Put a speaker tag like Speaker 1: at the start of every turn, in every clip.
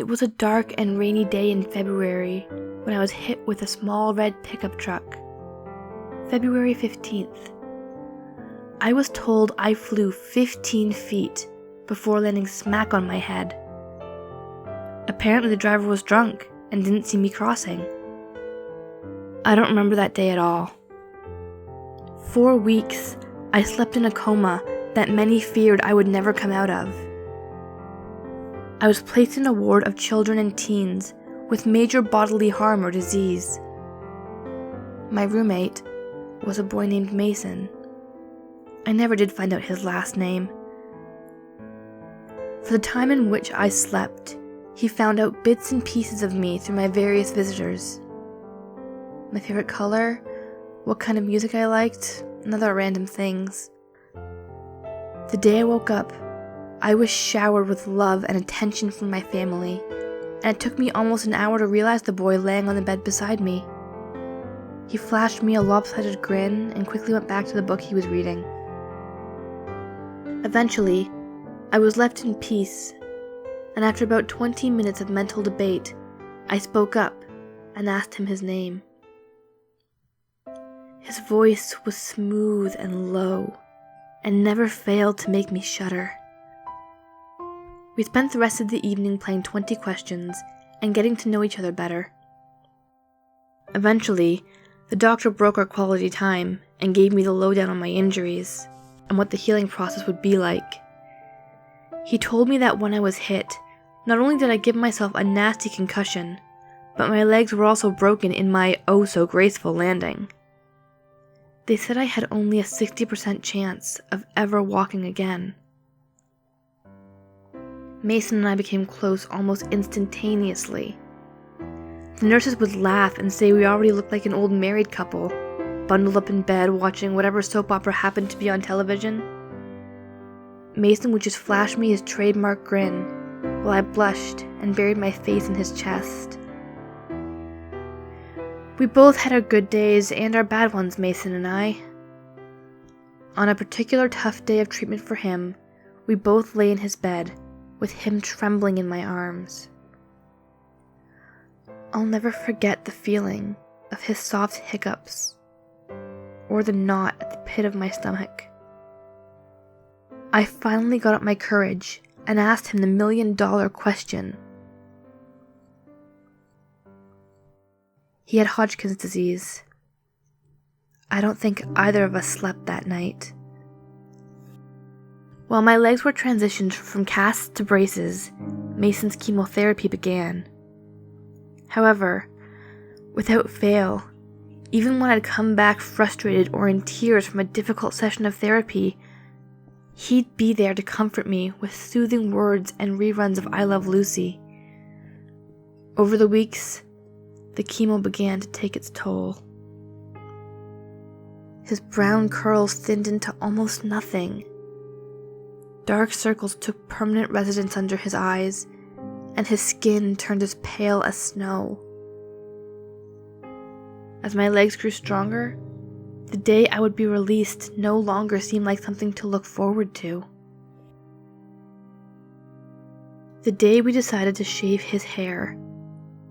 Speaker 1: It was a dark and rainy day in February when I was hit with a small red pickup truck. February 15th. I was told I flew 15 feet before landing smack on my head. Apparently the driver was drunk and didn't see me crossing. I don't remember that day at all. 4 weeks, I slept in a coma that many feared I would never come out of. I was placed in a ward of children and teens with major bodily harm or disease. My roommate was a boy named Mason. I never did find out his last name. For the time in which I slept, he found out bits and pieces of me through my various visitors. My favorite color, what kind of music I liked, and other random things. The day I woke up, I was showered with love and attention from my family, and it took me almost an hour to realize the boy laying on the bed beside me. He flashed me a lopsided grin and quickly went back to the book he was reading. Eventually, I was left in peace, and after about 20 minutes of mental debate, I spoke up and asked him his name. His voice was smooth and low, and never failed to make me shudder. We spent the rest of the evening playing 20 questions and getting to know each other better. Eventually, the doctor broke our quality time and gave me the lowdown on my injuries and what the healing process would be like. He told me that when I was hit, not only did I give myself a nasty concussion, but my legs were also broken in my oh-so-graceful landing. They said I had only a 60% chance of ever walking again. Mason and I became close almost instantaneously. The nurses would laugh and say we already looked like an old married couple, bundled up in bed watching whatever soap opera happened to be on television. Mason would just flash me his trademark grin, while I blushed and buried my face in his chest. We both had our good days and our bad ones, Mason and I. On a particular tough day of treatment for him, we both lay in his bed, with him trembling in my arms. I'll never forget the feeling of his soft hiccups, or the knot at the pit of my stomach. I finally got up my courage and asked him the million-dollar question. He had Hodgkin's disease. I don't think either of us slept that night. While my legs were transitioned from casts to braces, Mason's chemotherapy began. However, without fail, even when I'd come back frustrated or in tears from a difficult session of therapy, he'd be there to comfort me with soothing words and reruns of I Love Lucy. Over the weeks, the chemo began to take its toll. His brown curls thinned into almost nothing. Dark circles took permanent residence under his eyes, and his skin turned as pale as snow. As my legs grew stronger, the day I would be released no longer seemed like something to look forward to. The day we decided to shave his hair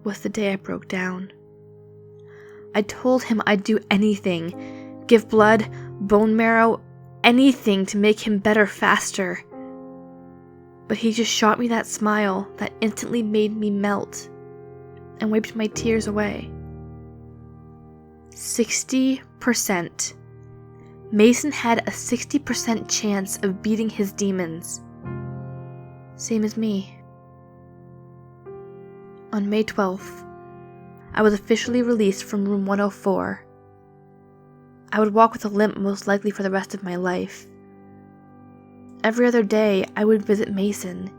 Speaker 1: was the day I broke down. I told him I'd do anything, give blood, bone marrow, anything to make him better faster. But he just shot me that smile that instantly made me melt and wiped my tears away. 60%. Mason had a 60% chance of beating his demons. Same as me. On May 12th, I was officially released from room 104. I would walk with a limp most likely for the rest of my life. Every other day, I would visit Mason.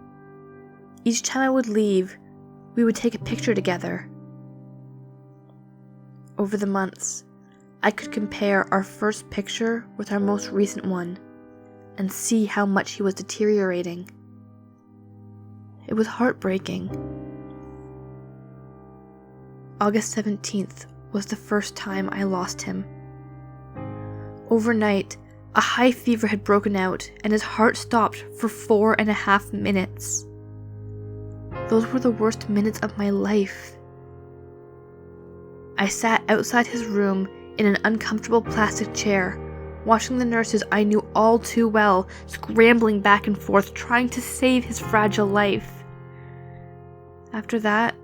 Speaker 1: Each time I would leave, we would take a picture together. Over the months, I could compare our first picture with our most recent one and see how much he was deteriorating. It was heartbreaking. August 17th was the first time I lost him. Overnight, a high fever had broken out and his heart stopped for 4.5 minutes. Those were the worst minutes of my life. I sat outside his room in an uncomfortable plastic chair, watching the nurses I knew all too well scrambling back and forth trying to save his fragile life. After that,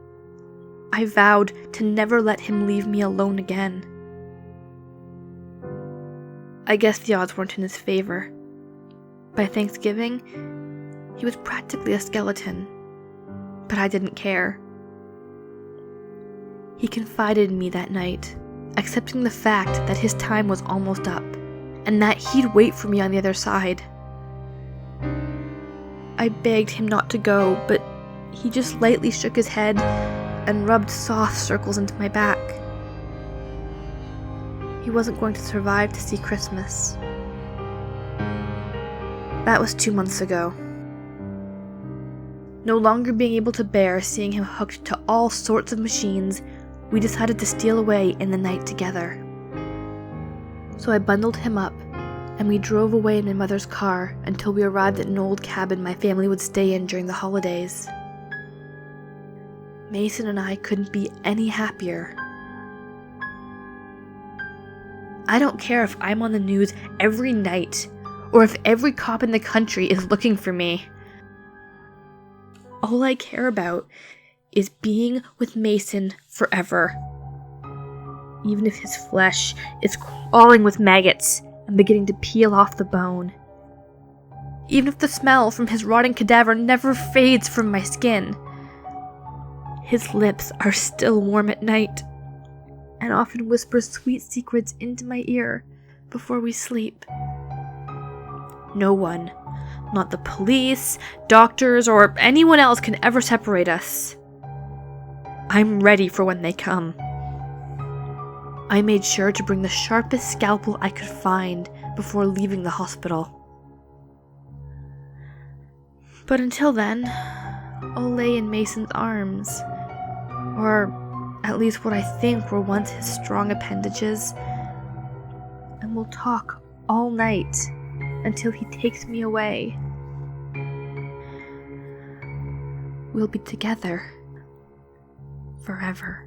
Speaker 1: I vowed to never let him leave me alone again. I guess the odds weren't in his favor. By Thanksgiving, he was practically a skeleton, but I didn't care. He confided in me that night, accepting the fact that his time was almost up, and that he'd wait for me on the other side. I begged him not to go, but he just lightly shook his head and rubbed soft circles into my back. He wasn't going to survive to see Christmas. That was 2 months ago. No longer being able to bear seeing him hooked to all sorts of machines, we decided to steal away in the night together. So I bundled him up, and we drove away in my mother's car until we arrived at an old cabin my family would stay in during the holidays. Mason and I couldn't be any happier. I don't care if I'm on the news every night, or if every cop in the country is looking for me. All I care about is being with Mason forever. Even if his flesh is crawling with maggots and beginning to peel off the bone. Even if the smell from his rotting cadaver never fades from my skin. His lips are still warm at night, and often whispers sweet secrets into my ear before we sleep. No one, not the police, doctors, or anyone else can ever separate us. I'm ready for when they come. I made sure to bring the sharpest scalpel I could find before leaving the hospital. But until then, I'll lay in Mason's arms, or at least what I think were once his strong appendages, and we'll talk all night until he takes me away. We'll be together forever.